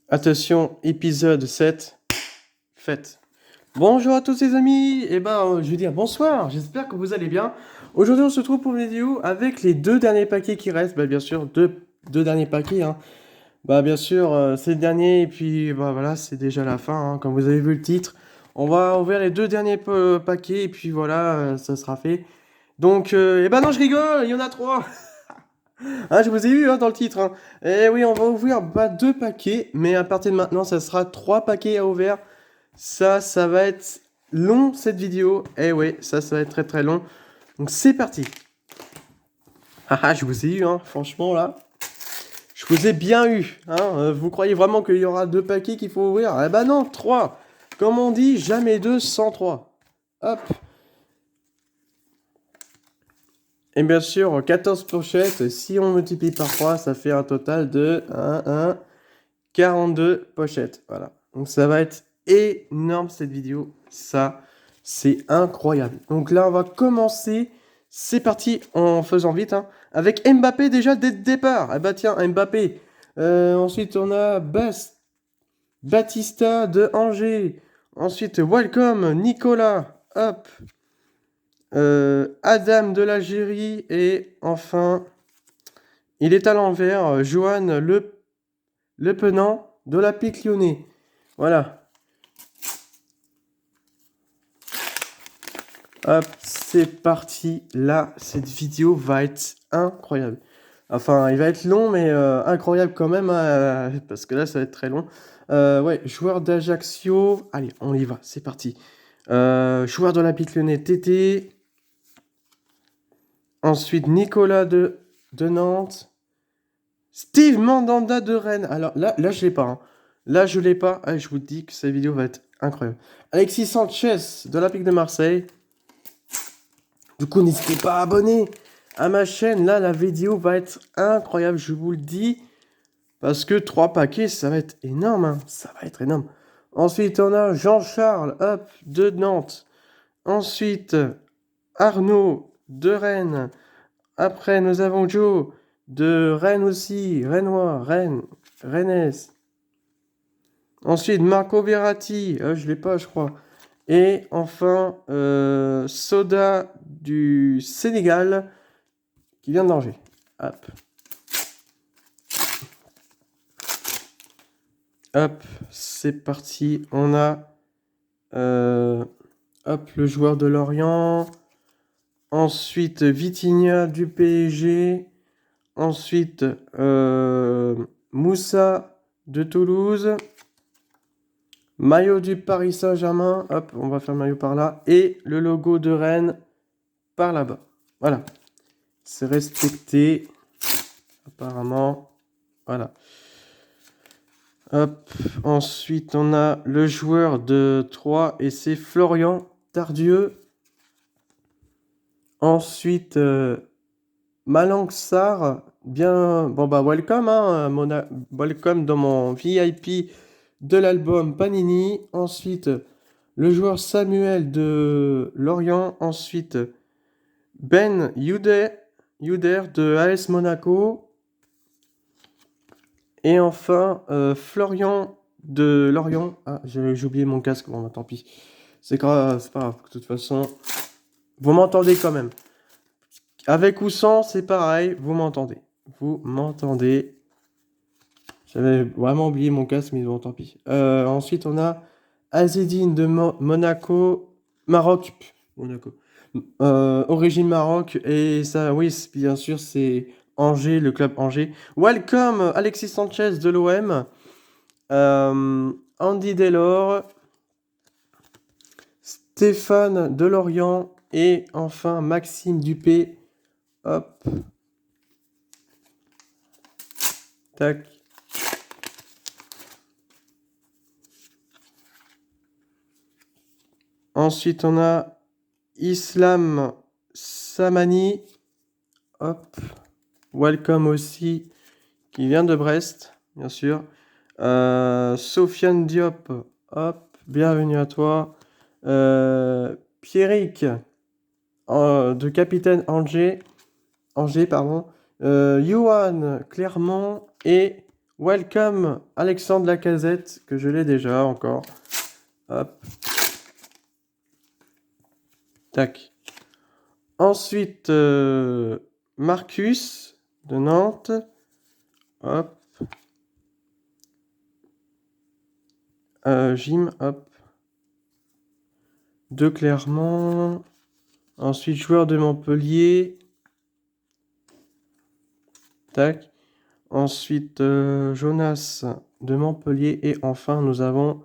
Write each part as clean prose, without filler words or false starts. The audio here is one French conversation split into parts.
Attention, épisode 7, fête. Bonjour à tous les amis, je veux dire bonsoir, j'espère que vous allez bien. Aujourd'hui on se retrouve pour une vidéo avec les deux derniers paquets qui restent, bien sûr, deux derniers paquets, hein. Bien sûr, c'est le dernier et puis voilà, c'est déjà la fin, hein, comme vous avez vu le titre. On va ouvrir les deux derniers paquets et puis voilà, ça sera fait. Donc, non, je rigole, il y en a trois. Ah, je vous ai eu hein, dans le titre, hein. Et oui, on va ouvrir deux paquets, mais à partir de maintenant, ça sera trois paquets à ouvrir. Ça va être long cette vidéo. Eh oui, ça va être très très long. Donc c'est parti. Je vous ai eu, hein, franchement là. Je vous ai bien eu. Hein. Vous croyez vraiment qu'il y aura deux paquets qu'il faut ouvrir? Eh ben non, trois. Comme on dit, jamais deux sans trois. Hop. Et bien sûr, 14 pochettes, si on multiplie par 3, ça fait un total de 42 pochettes. Voilà. Donc ça va être énorme cette vidéo. Ça, c'est incroyable. Donc là, on va commencer. C'est parti en faisant vite. Hein, avec Mbappé déjà dès le départ. Eh bah tiens, Mbappé. Ensuite, on a Batista de Angers. Ensuite, Welcome, Nicolas. Hop. Adam de l'Algérie. Et enfin, il est à l'envers. Johan Le Penant de la Pique Lyonnais. Voilà. Hop, c'est parti. Là, cette vidéo va être incroyable. Enfin, il va être long, mais incroyable quand même, hein, parce que là, ça va être très long. Ouais, joueur d'Ajaccio. Allez, on y va, c'est parti. Joueur de l'Olympique Lyonnais, TT. Ensuite, Nicolas de Nantes. Steve Mandanda de Rennes. Alors là je l'ai pas. Hein. Là, je l'ai pas. Ah, je vous dis que cette vidéo va être incroyable. Alexis Sanchez de l'Olympique de Marseille. Du coup, n'hésitez pas à abonner à ma chaîne. Là, la vidéo va être incroyable, je vous le dis. Parce que 3 paquets, ça va être énorme. Hein. Ça va être énorme. Ensuite, on a Jean-Charles, hop, de Nantes. Ensuite, Arnaud de Rennes. Après, nous avons Joe de Rennes aussi. Rennois, Rennes, Rennes. Ensuite, Marco Verratti. Je l'ai pas, je crois. Et enfin, Soda du Sénégal qui vient de d'Angers. Hop. Hop, c'est parti. On a hop, le joueur de Lorient. Ensuite, Vitinha du PSG. Ensuite, Moussa de Toulouse. Maillot du Paris Saint-Germain. Hop, on va faire le maillot par là. Et le logo de Rennes par là-bas. Voilà. C'est respecté. Apparemment. Voilà. Hop. Ensuite, on a le joueur de 3 et c'est Florian Tardieu. Ensuite, Malang Sarr. Bien. Bon, welcome. Hein, welcome dans mon VIP de l'album Panini. Ensuite, le joueur Samuel de Lorient. Ensuite, Ben Yedder de AS Monaco. Et enfin, Florian de Lorient. Ah, j'ai oublié mon casque. Bon, tant pis. C'est pas grave. De toute façon, vous m'entendez quand même. Avec ou sans, c'est pareil. Vous m'entendez. Vous m'entendez. J'avais vraiment oublié mon casque, mais bon, tant pis. Ensuite, on a Azedine de Monaco. Maroc. Monaco. Origine Maroc. Et ça, oui, bien sûr, c'est Angers, le club Angers. Welcome, Alexis Sanchez de l'OM. Andy Delors. Stéphane de Lorient. Et enfin, Maxime Dupé. Hop. Tac. Ensuite, on a Islam Samani. Hop. Welcome aussi, qui vient de Brest, bien sûr. Sofiane Diop. Hop. Bienvenue à toi. Pierrick de Capitaine Angers. Angers, pardon. Johan Clermont et Welcome Alexandre Lacazette, que je l'ai déjà encore. Hop. Tac. Ensuite, Marcus de Nantes. Hop. Jim, hop. De Clermont. Ensuite, joueur de Montpellier. Tac. Ensuite, Jonas de Montpellier. Et enfin, nous avons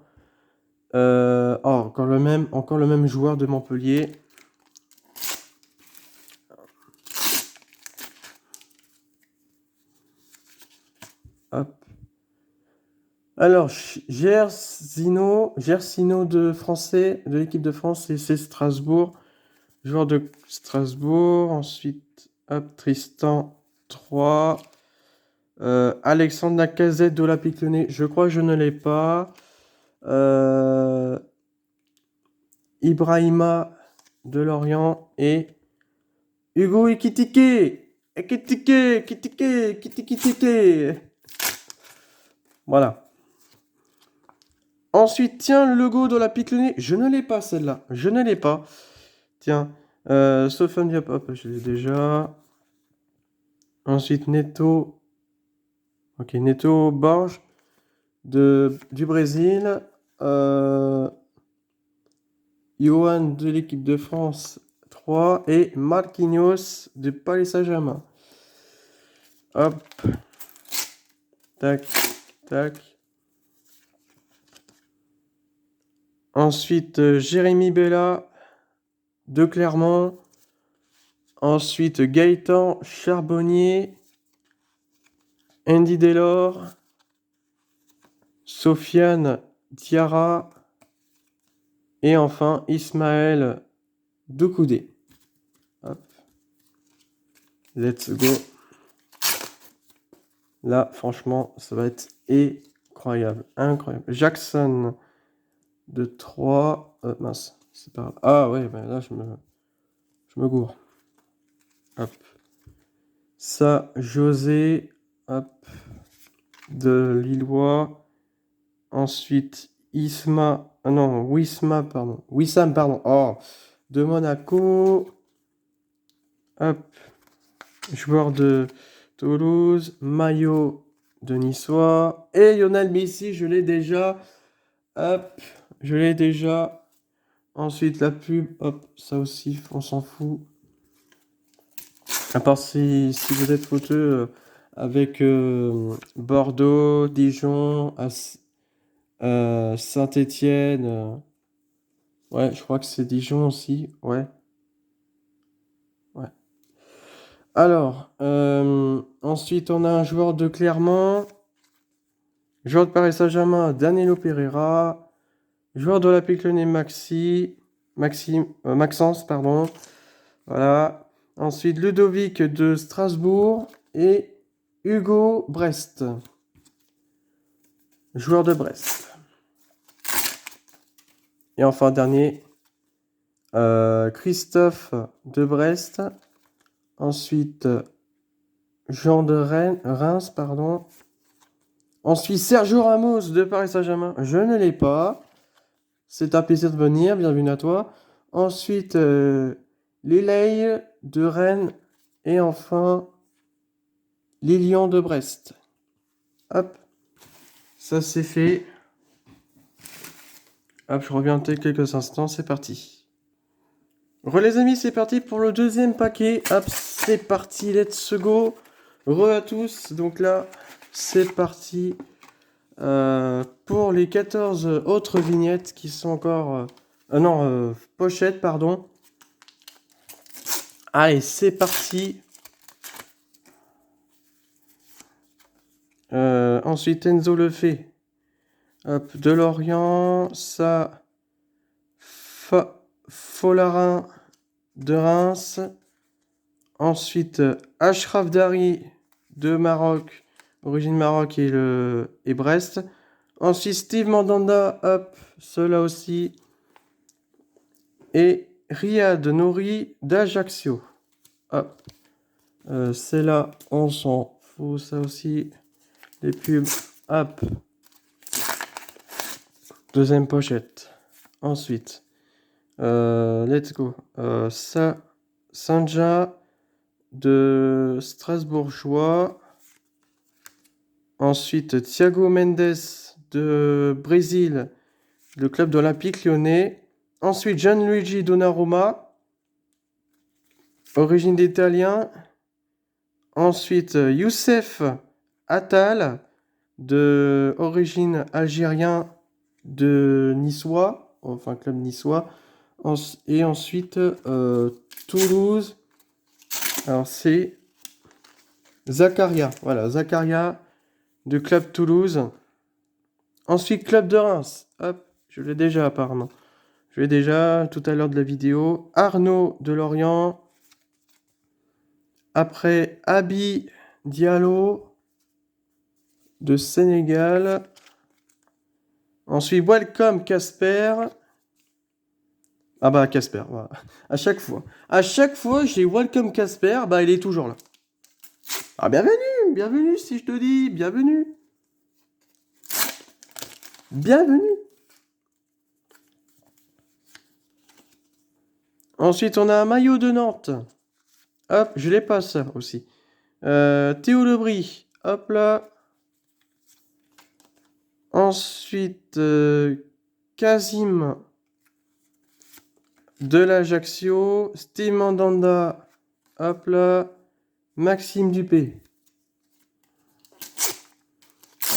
encore le même joueur de Montpellier. Hop. Alors, Gersino de français de l'équipe de France, et c'est Strasbourg. Joueur de Strasbourg. Ensuite, hop, Tristan 3. Alexandre Lacazette de l'Olympique Lyonnais. Je crois que je ne l'ai pas. Ibrahima de Lorient et Hugo Ekitike. Ekitike. Voilà. Ensuite, tiens, le logo de l'Olympique Lyonnais. Je ne l'ai pas, celle-là. Je ne l'ai pas. Tiens, Sofiane Diop, hop, je l'ai déjà. Ensuite, Neto. Ok, Neto Borges du Brésil. Johan de l'équipe de France 3 et Marquinhos de Paris Saint-Germain. Hop. Tac, tac. Ensuite, Jérémy Bella de Clermont. Ensuite, Gaëtan Charbonnier. Andy Delors. Sofiane Diarra. Et enfin, Ismaël Doucoudé. Hop. Let's go. Là, franchement, ça va être incroyable. Incroyable. Jackson de 3. Mince, c'est pas grave. Ah ouais, ben là, je me gourre. Hop. Ça, José, hop, de Lillois. Ensuite, Wissam, pardon. Oh, de Monaco. Hop. Joueur de Toulouse. Maillot de Niçois. Et Lionel Messi, je l'ai déjà. Hop, je l'ai déjà. Ensuite, la pub. Hop, ça aussi, on s'en fout. À part si vous êtes fouteux avec Bordeaux, Dijon, Saint-Étienne. Ouais, je crois que c'est Dijon aussi. Ouais. Ouais. Alors, ensuite, on a un joueur de Clermont. Joueur de Paris Saint-Germain, Danilo Pereira. Joueur de l'Olympique Lyonnais, Maxence, pardon. Voilà. Ensuite, Ludovic de Strasbourg et Hugo Brest. Joueur de Brest. Et enfin, dernier, Christophe de Brest. Ensuite, Jean de Reims, pardon. Ensuite, Sergio Ramos de Paris Saint-Germain. Je ne l'ai pas. C'est un plaisir de venir. Bienvenue à toi. Ensuite, Liley de Rennes. Et enfin, Lilian de Brest. Hop. Ça, c'est fait. Hop, je reviens en quelques instants. C'est parti. Les amis, c'est parti pour le deuxième paquet. Hop, c'est parti. Let's go. À tous. Donc là, c'est parti. Pour les 14 autres vignettes qui sont encore... pochettes, pardon. Allez, c'est parti. Ensuite, Enzo le fait. Hop, de Lorient, ça... Folarin de Reims. Ensuite, Ashraf Dari de Maroc, origine Maroc et Brest. Ensuite, Steve Mandanda, hop, ceux-là aussi. Et Riyad Nouri d'Ajaccio. Hop. C'est là, on s'en fout, ça aussi. les pubs. Hop. Deuxième pochette. Ensuite, let's go. Sanja de Strasbourgeois. Ensuite, Thiago Mendes de Brésil, le club olympique lyonnais. Ensuite, Gianluigi Donnarumma, origine d'Italien. Ensuite, Youssef Attal, de origine algérien de niçois, enfin club niçois. Et ensuite, Toulouse. Alors, c'est Zakaria. Voilà, Zakaria de club Toulouse. Ensuite, club de Reims. Hop, je l'ai déjà apparemment. Je l'ai déjà tout à l'heure de la vidéo. Arnaud de Lorient. Après, Abi Diallo de Sénégal. Ensuite, Welcome Casper. Ah bah Casper, voilà. À chaque fois, j'ai Welcome Casper, bah il est toujours là. Ah bienvenue si je te dis, bienvenue. Bienvenue. Ensuite, on a un maillot de Nantes. Hop, je l'ai pas ça aussi. Théo Lebris, hop là. Ensuite, Kazim de l'Ajaccio. Steve Mandanda, hop là. Maxime Dupé.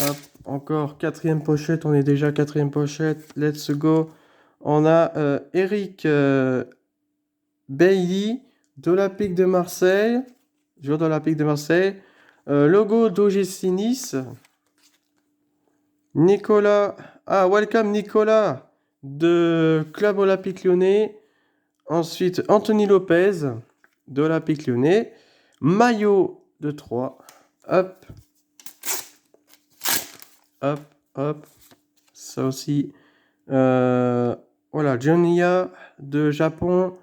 Hop, encore quatrième pochette, on est déjà quatrième pochette. Let's go. On a Eric Bailly d'Olympique de Marseille. Joueur d'Olympique de Marseille. Logo d'OGC Nice. Nicolas. Ah, welcome Nicolas de Club Olympique Lyonnais. Ensuite, Anthony Lopez de Olympique Lyonnais. Maillot de 3. Hop. Hop, hop. Ça aussi. Voilà, Jonia de Japon.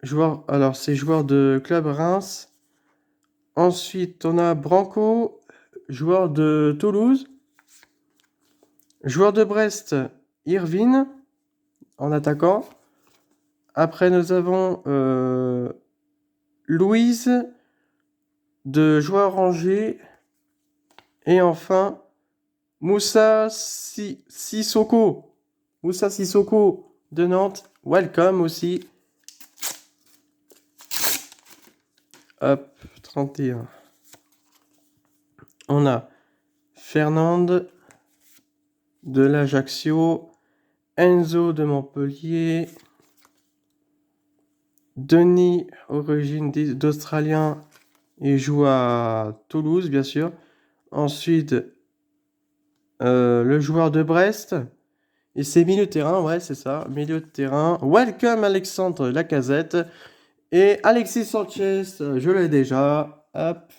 Joueur, alors, c'est joueur de Club Reims. Ensuite, on a Branco, joueur de Toulouse. Joueur de Brest, Irvine, en attaquant. Après, nous avons Louise, de joueur Angers. Et enfin, Moussa Sissoko. Moussa Sissoko de Nantes. Welcome aussi. Hop, 31. On a Fernande de l'Ajaccio. Enzo de Montpellier. Denis, origine d'Australien, et joue à Toulouse, bien sûr. Ensuite, le joueur de Brest. Et c'est milieu de terrain, ouais, c'est ça, milieu de terrain. Welcome Alexandre Lacazette. Et Alexis Sanchez, je l'ai déjà. Hop.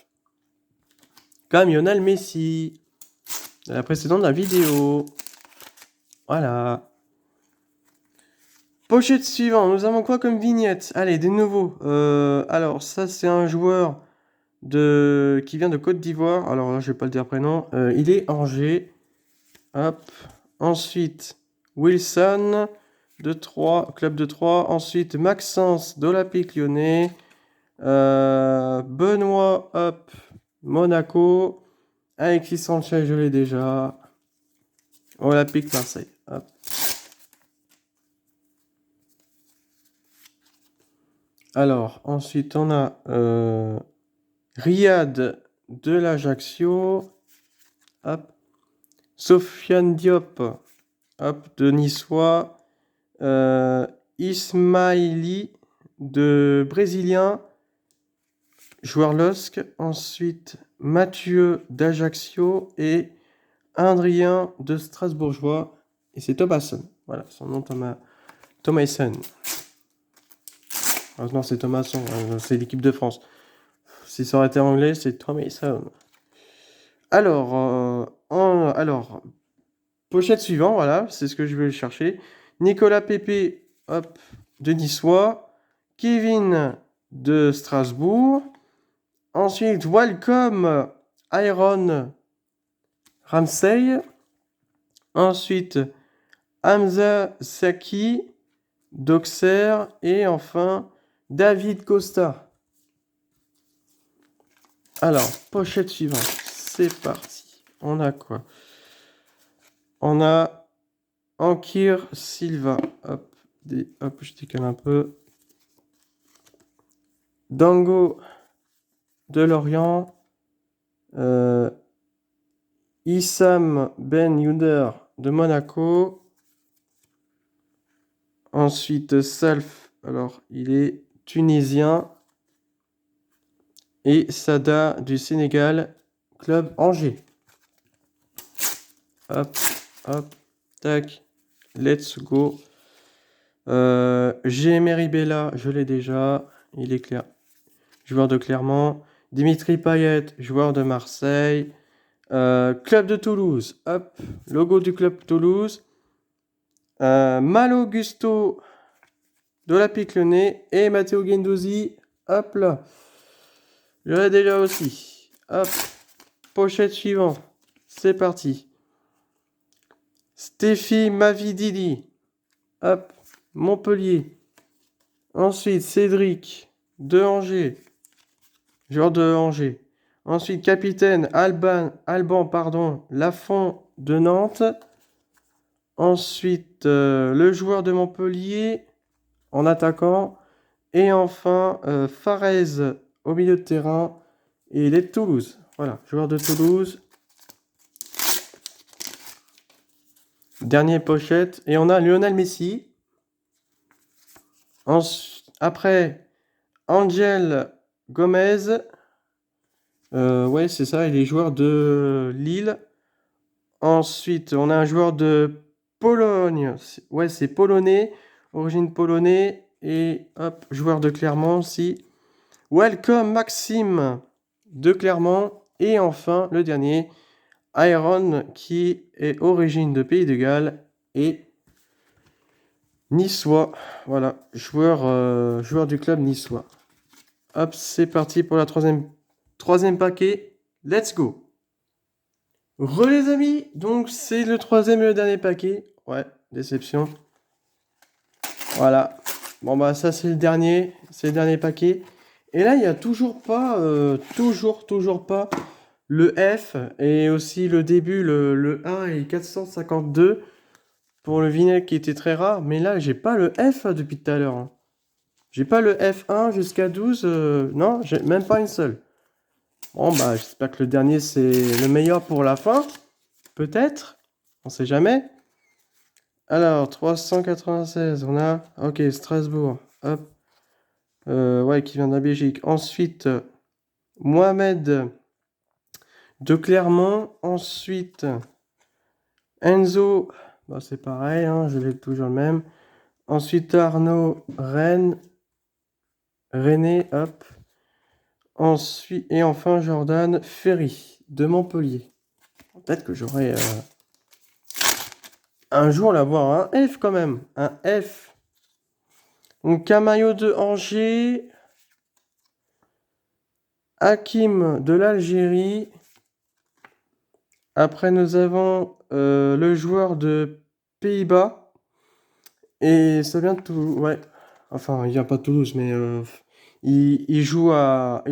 Comme Lionel Messi. La précédente de la vidéo. Voilà. Pochette suivante, nous avons quoi comme vignette? Allez, des nouveaux. Alors, ça, c'est un joueur qui vient de Côte d'Ivoire. Alors là, je vais pas le dire prénom. Il est Angers. Hop. Ensuite, Wilson de 3, club de 3. Ensuite, Maxence d'Olympique Lyonnais. Benoît, hop, Monaco. Alexis Sanchez, je l'ai déjà. Olympique Marseille. Hop. Alors, ensuite, on a Riyad de l'Ajaccio. Hop. Sofiane Diop, hop, de Niçois. Ismaili de Brésilien. Joueur LOSC. Ensuite, Mathieu d'Ajaccio et Adrien de Strasbourgeois. Et c'est Thomasson. Voilà, son nom, Thomasson. Oh, non, c'est Thomasson, c'est l'équipe de France. Si ça aurait été anglais, c'est Thomasson. Alors, pochette suivante, voilà, c'est ce que je vais chercher. Nicolas Pépé, hop, de Niçois. Kevin de Strasbourg. Ensuite, Welcome Iron Ramsey. Ensuite, Hamza Saki, d'Auxerre. Et enfin, David Costa. Alors, pochette suivante. C'est parti. On a quoi? On a Ankir Silva. Hop, hop, je décale un peu. Dango de Lorient. Issam Ben Youder de Monaco. Ensuite, Salf, alors il est tunisien. Et Sada du Sénégal, Club Angers. Hop, hop, tac, let's go. Emery Bella, je l'ai déjà, il est clair. Joueur de Clermont. Dimitri Payet, joueur de Marseille. Club de Toulouse, hop, logo du club Toulouse. Malo Gusto de l'Olympique Lyonnais et Matteo Guendouzi, hop là. Je l'ai déjà aussi. Hop, pochette suivante. C'est parti. Stéphie Mavididi, hop, Montpellier. Ensuite, Cédric de Angers, joueur de Angers. Ensuite, capitaine Alban Lafont de Nantes. Ensuite, le joueur de Montpellier en attaquant. Et enfin, Farez au milieu de terrain. Et il est de Toulouse. Voilà, joueur de Toulouse. Dernière pochette. Et on a Lionel Messi. Après, Angel Gomez. Ouais, c'est ça, il est joueur de Lille. Ensuite, on a un joueur de Pologne. Ouais, c'est polonais. Origine polonais. Et hop, joueur de Clermont aussi. Welcome Maxime de Clermont. Et enfin, le dernier, Iron, qui est origine de Pays de Galles et niçois. Voilà, joueur du club niçois. Hop, c'est parti pour la troisième paquet. Let's go. Les amis, donc c'est le troisième et le dernier paquet. Ouais, déception. Voilà. Bon bah ça c'est le dernier paquet. Et là il n'y a toujours pas, toujours pas le F et aussi le début, le 1 et 452 pour le vinaigre qui était très rare. Mais là j'ai pas le F depuis tout à l'heure. Hein. J'ai pas le F1 jusqu'à 12. Non, j'ai même pas une seule. Bon bah j'espère que le dernier c'est le meilleur pour la fin. Peut-être. On sait jamais. Alors 396, on a. Ok, Strasbourg. Hop. Ouais, qui vient de la Belgique. Ensuite, Mohamed de Clermont. Ensuite, Enzo. Bah, c'est pareil, hein, je l'ai toujours le même. Ensuite, Arnaud Rennes. René, hop. Ensuite, et enfin, Jordan Ferry de Montpellier. Peut-être que j'aurai un jour l'avoir un F quand même. Un F. Donc, Camayo de Angers. Hakim de l'Algérie. Après, nous avons le joueur de Pays-Bas. Et ça vient de Toulouse. Ouais. Enfin, il vient pas de Toulouse, mais il joue à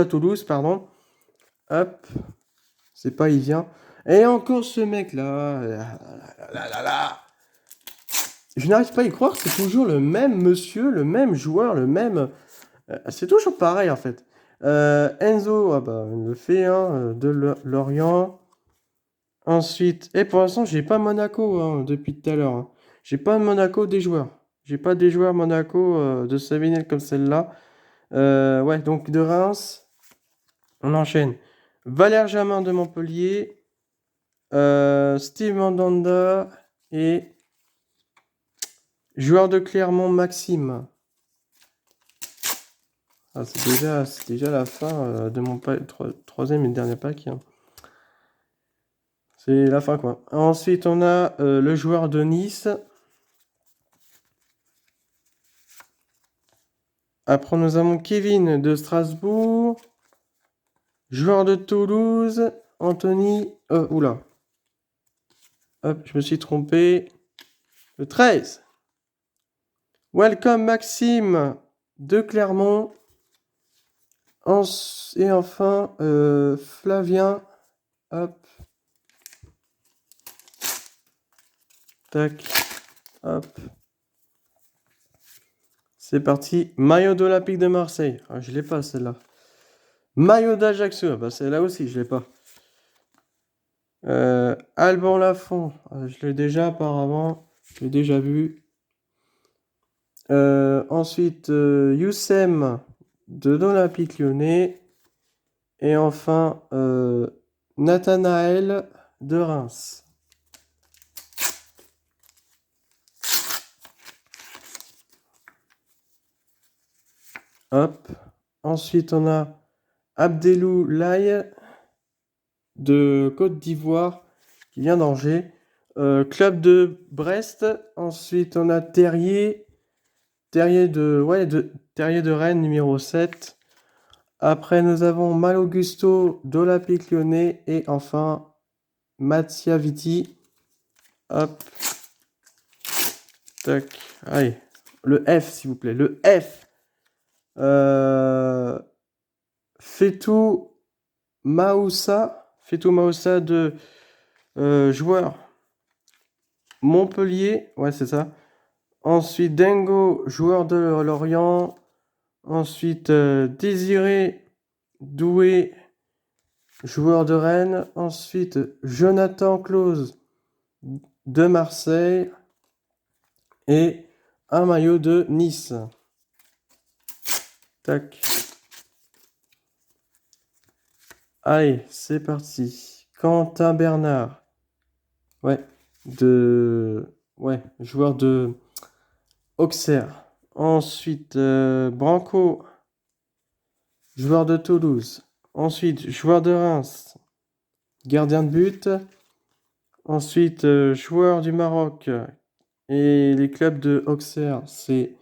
Toulouse, pardon. Hop. C'est pas, il vient. Et encore ce mec-là. Là. Je n'arrive pas à y croire, c'est toujours le même monsieur, le même joueur, le même... c'est toujours pareil, en fait. Enzo, ah bah, on le fait, hein, de Lorient. Ensuite, et pour l'instant, j'ai pas Monaco hein, depuis tout à l'heure. Hein. J'ai pas Monaco des joueurs. J'ai pas des joueurs Monaco de Savinel comme celle-là. Ouais, donc de Reims, on enchaîne. Valère Jamin de Montpellier. Steve Mandanda et joueur de Clermont Maxime. Ah, c'est déjà la fin de mon troisième et dernier pack. Hein. C'est la fin, quoi. Ensuite, on a le joueur de Nice. Après, nous avons Kevin de Strasbourg. Joueur de Toulouse. Anthony... oula. Hop, je me suis trompé. Le 13. Welcome Maxime de Clermont. Et enfin, Flavien. Hop. Tac. Hop. C'est parti. Maillot de l'Olympique de Marseille. Ah, je l'ai pas celle-là. Maillot d'Ajaccio. Bah, celle-là aussi, je l'ai pas. Alban Lafont. Je l'ai déjà apparemment. Je l'ai déjà vu. Ensuite, Youssem de l'Olympique Lyonnais. Et enfin, Nathanaël de Reims. Hop. Ensuite, on a Abdelou Laye de Côte d'Ivoire qui vient d'Angers. Club de Brest. Ensuite, on a Terrier de Rennes, numéro 7. Après, nous avons Mal Augusto d'Olympique Lyonnais. Et enfin, Mathia Viti. Hop. Tac. Allez. Le F, s'il vous plaît. Le F. Fetou Maoussa de joueur Montpellier. Ouais, c'est ça. Ensuite, Dengo, joueur de Lorient. Ensuite, Désiré Doué, joueur de Rennes. Ensuite, Jonathan Claus de Marseille. Et un maillot de Nice. Tac. Allez, c'est parti. Quentin Bernard. Ouais, joueur de Auxerre. Ensuite, Branco, joueur de Toulouse. Ensuite, joueur de Reims, gardien de but. Ensuite, joueur du Maroc. Et les clubs de Auxerre, c'est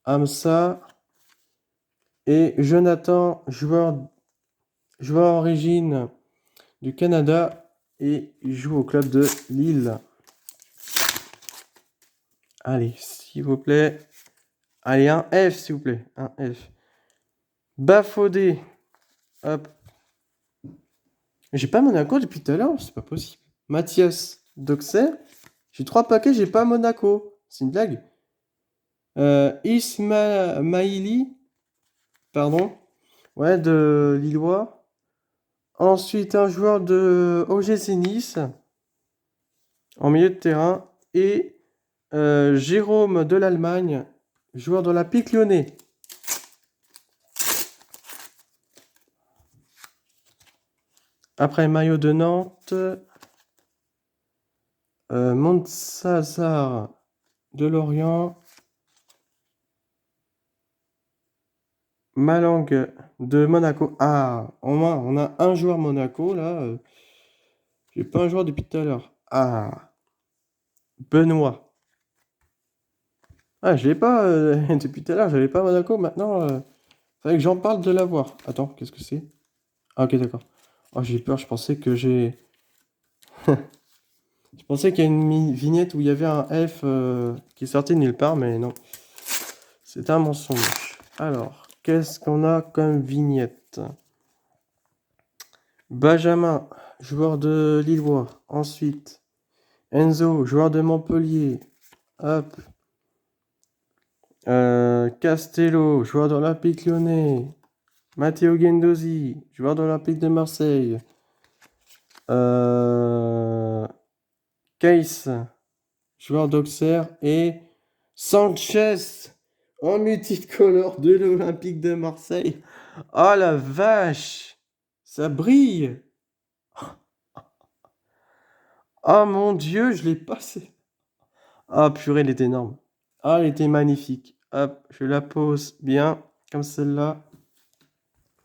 Amsa. Et Jonathan, joueur origine du Canada. Et il joue au club de Lille. Allez, s'il vous plaît. Allez, un F, s'il vous plaît. Un F. Bafodé. Hop. J'ai pas Monaco depuis tout à l'heure, c'est pas possible. Mathias d'Auxerre. J'ai 3 paquets, j'ai pas Monaco. C'est une blague. Ismaili. Pardon. Ouais, de Lillois. Ensuite, un joueur de OGC Nice. En milieu de terrain. Et Jérôme de l'Allemagne. Joueur de l'Olympique Lyonnais. Après, maillot de Nantes. Montsazar de Lorient. Malang de Monaco. Ah, on a un joueur Monaco, là. J'ai pas un joueur depuis tout à l'heure. Ah, Benoît. Ah, je l'ai pas depuis tout à l'heure, j'avais pas Monaco. Maintenant, fallait que j'en parle de l'avoir. Attends, qu'est-ce que c'est? Ah, ok, d'accord. Oh, j'ai peur, je pensais que j'ai... Je pensais qu'il y a une vignette où il y avait un F qui est sorti de nulle part, mais non. C'est un mensonge. Alors, qu'est-ce qu'on a comme vignette? Benjamin, joueur de Lillois. Ensuite, Enzo, joueur de Montpellier. Hop. Castello, joueur de l'Olympique Lyonnais. Matteo Guendouzi, joueur de l'Olympique de Marseille. Case, joueur d'Auxerre. Et Sanchez, en multicolore de l'Olympique de Marseille. Oh la vache! Ça brille! Oh mon Dieu, je l'ai passé. Ah purée, elle est énorme. Ah, elle était magnifique. Hop, je la pose bien, comme celle-là.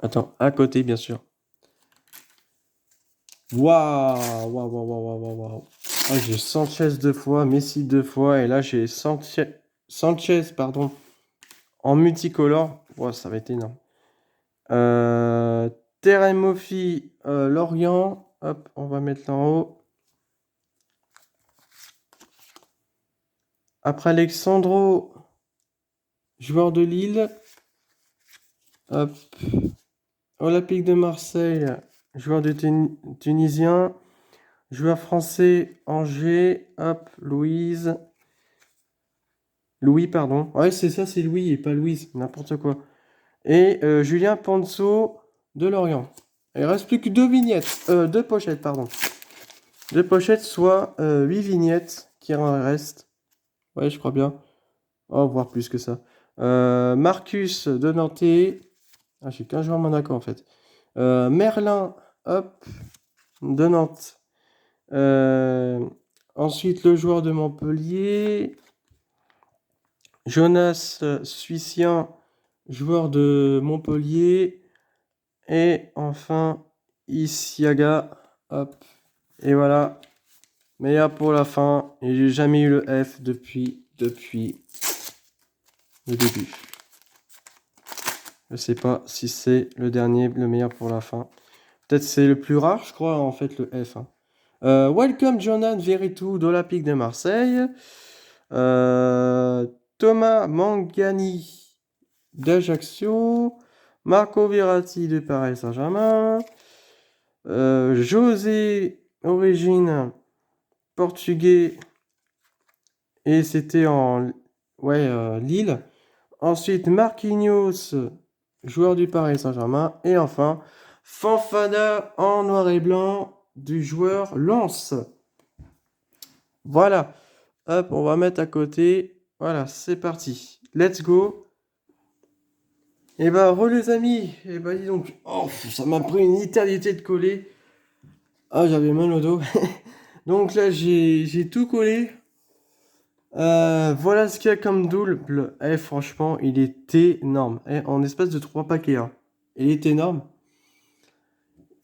Attends, à côté, bien sûr. Waouh, waouh, waouh, waouh, waouh, waouh. Ah, j'ai Sanchez 2 fois, Messi 2 fois, et là j'ai Sanchez, pardon, en multicolore. Wow, ça va être énorme. Terem Moffi, Lorient. Hop, on va mettre là en haut. Après Alexandro, joueur de Lille. Hop. Olympique de Marseille, joueur de tunisien. Joueur français, Angers. Hop, Louis, pardon. Ouais, c'est ça, c'est Louis et pas Louise, n'importe quoi. Et Julien Panzo de Lorient. Il reste plus que 2 vignettes, 2 pochettes, pardon. 2 pochettes, soit 8 vignettes qui en restent. Ouais, je crois bien. Oh, voire plus que ça. Marcus de Nantais. Ah, j'ai qu'un joueur Monaco en fait. Merlin, hop, de Nantes. Ensuite, le joueur de Montpellier. Jonas Suissien, joueur de Montpellier. Et enfin, Isiaga. Hop. Et voilà. Meilleur pour la fin. Et j'ai jamais eu le F depuis le début. Je sais pas si c'est le dernier, le meilleur pour la fin. Peut-être c'est le plus rare, je crois, en fait, le F. Hein. Welcome Jonan Veritou d'Olympique de Marseille. Thomas Mangani d'Ajaccio. Marco Verratti de Paris Saint-Germain. José Origine portugais. Et c'était en Lille. Ensuite Marquinhos, joueur du Paris Saint-Germain. Et enfin Fofana en noir et blanc du joueur Lens. Voilà. Hop, on va mettre à côté. Voilà, c'est parti. Let's go. Et bah, les amis. Et bah, dis donc. Oh, ça m'a pris une éternité de coller. Ah, j'avais mal au dos. Donc là, j'ai tout collé. Voilà ce qu'il y a comme double. Eh, franchement, il est énorme. Eh, en espace de 3 paquets. Hein. Il est énorme.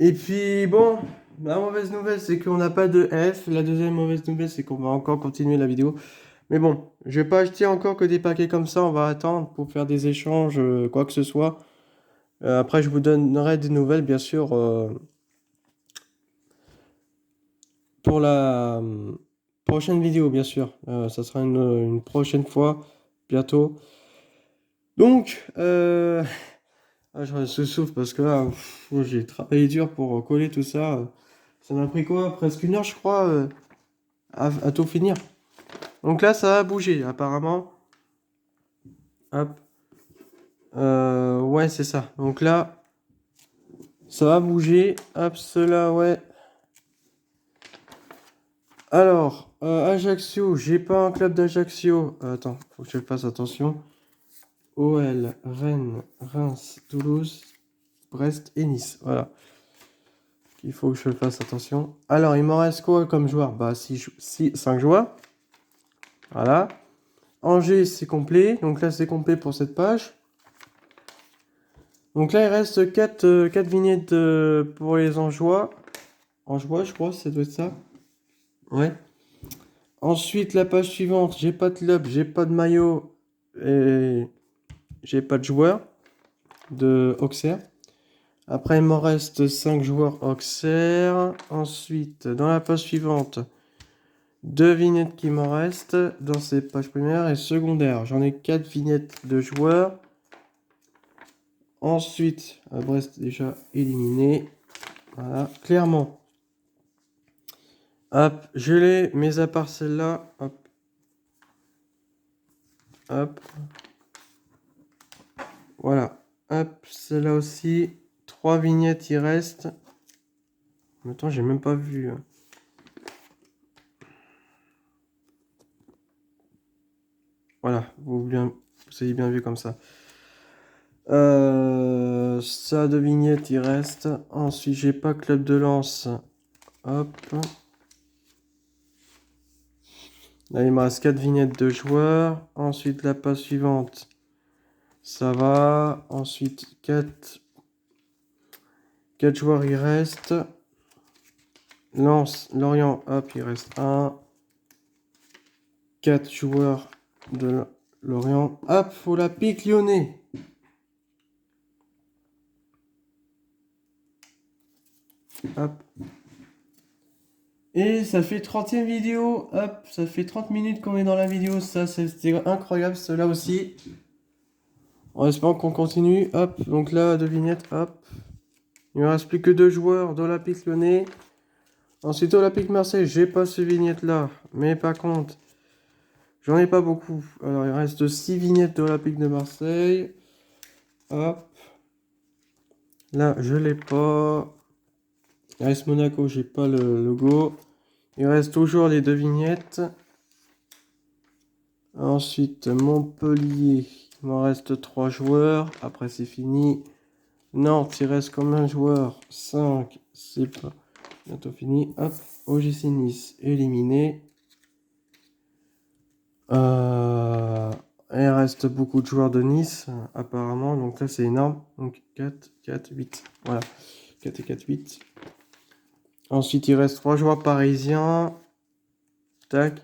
Et puis, bon, la mauvaise nouvelle, c'est qu'on n'a pas de F. La deuxième mauvaise nouvelle, c'est qu'on va encore continuer la vidéo. Mais bon, je vais pas acheter encore que des paquets comme ça. On va attendre pour faire des échanges, quoi que ce soit. Après, je vous donnerai des nouvelles, bien sûr, pour la prochaine vidéo, bien sûr. Ça sera une prochaine fois, bientôt. Donc, je se souffle parce que là, j'ai travaillé dur pour coller tout ça. Ça m'a pris quoi? Presque 1 heure, je crois, à tout finir. Donc là, ça a bougé, apparemment. Hop. Ouais, c'est ça. Donc là, ça va bouger. Hop, cela, ouais. Alors, Ajaccio, j'ai pas un club d'Ajaccio. Attends, faut que je fasse attention. OL, Rennes, Reims, Toulouse, Brest et Nice. Voilà. Il faut que je fasse attention. Alors, il m'en reste quoi comme joueur? Bah, 5 joueurs. Voilà. Angers, c'est complet. Donc là, c'est complet pour cette page. Donc là, il reste 4 vignettes pour les Angeois. Angeois, je crois, ça doit être ça. Ouais. Ensuite, la page suivante, j'ai pas de club, j'ai pas de maillot et j'ai pas de joueur de Auxerre. Après, il m'en reste 5 joueurs Auxerre. Ensuite, dans la page suivante, 2 vignettes qui m'en restent dans ces pages primaires et secondaires. J'en ai 4 vignettes de joueurs. Ensuite, Brest déjà éliminé. Voilà, clairement. Hop, je l'ai, mais à part celle-là, hop. Hop. Voilà. Hop, celle-là aussi. 3 vignettes, il reste. En même temps, j'ai même pas vu. Voilà, vous avez bien vu comme ça. Ça, 2 vignettes, il reste. Ensuite, j'ai pas club de lance. Hop. Là, il me reste 4 vignettes de joueurs. Ensuite, la page suivante. Ça va. Ensuite, 4 joueurs, il reste. Lance, Lorient, hop, il reste 1. 4 joueurs de Lorient. Hop, Olympique Lyonnais. Hop. Et ça fait 30e vidéo, hop, ça fait 30 minutes qu'on est dans la vidéo, ça c'était incroyable, cela aussi. En espérant qu'on continue, hop, donc là, devinette, hop. Il ne me reste plus que 2 joueurs d'Olympique Lyonnais. Ensuite, Olympique Marseille, j'ai pas ce vignette là, mais par contre, j'en ai pas beaucoup. Alors, il reste 6 vignettes d'Olympique de Marseille. Hop. Là, je l'ai pas. Il reste Monaco, j'ai pas le logo. Il reste toujours les 2 vignettes. Ensuite, Montpellier, il m'en reste 3 joueurs. Après, c'est fini. Nantes, il reste combien de joueurs? 5, c'est pas bientôt fini. Hop, OGC Nice, éliminé. Il reste beaucoup de joueurs de Nice, apparemment. Donc là, c'est énorme. Donc 4, 4, 8. Voilà. 4 et 4, 8. Ensuite, il reste 3 joueurs parisiens. Tac.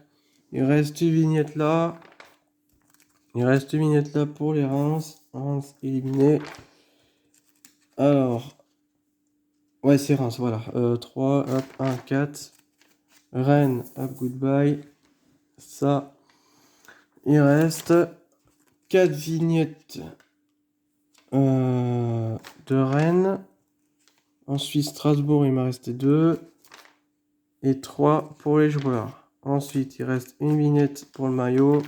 Il reste une vignette là. Il reste une vignette là pour les Reims. Reims éliminé. Alors. Ouais, c'est Reims, voilà. 3, hop, 1, 4. Rennes, hop, goodbye. Ça. Il reste 4 vignettes de Rennes. Ensuite, Strasbourg, il m'a resté 2. Et 3 pour les joueurs. Ensuite, il reste une vignette pour le maillot.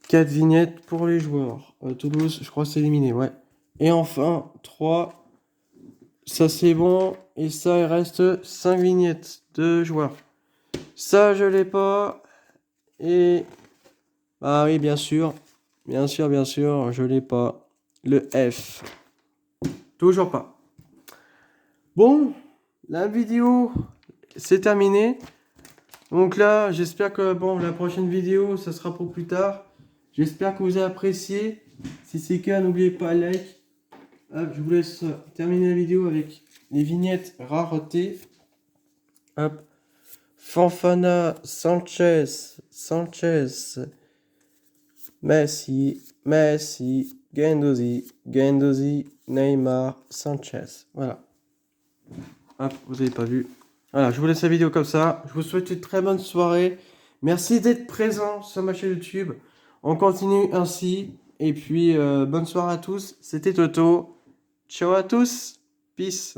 4 vignettes pour les joueurs. Toulouse, je crois que c'est éliminé, ouais. Et enfin, 3. Ça, c'est bon. Et ça, il reste 5 vignettes de joueurs. Ça, je l'ai pas. Et... Ah oui, bien sûr. Bien sûr, je l'ai pas. Le F. Toujours pas. Bon, la vidéo, c'est terminé. Donc là, j'espère que bon, la prochaine vidéo, ça sera pour plus tard. J'espère que vous avez apprécié. Si c'est le cas, n'oubliez pas le like. Hop, je vous laisse terminer la vidéo avec les vignettes rareté. Hop. Fanfana, Sanchez, Messi, Guendouzi, Neymar, Sanchez. Voilà. Hop, vous n'avez pas vu. Voilà, je vous laisse la vidéo comme ça. Je vous souhaite une très bonne soirée. Merci d'être présent sur ma chaîne YouTube. On continue ainsi. Et puis, bonne soirée à tous. C'était Toto. Ciao à tous. Peace.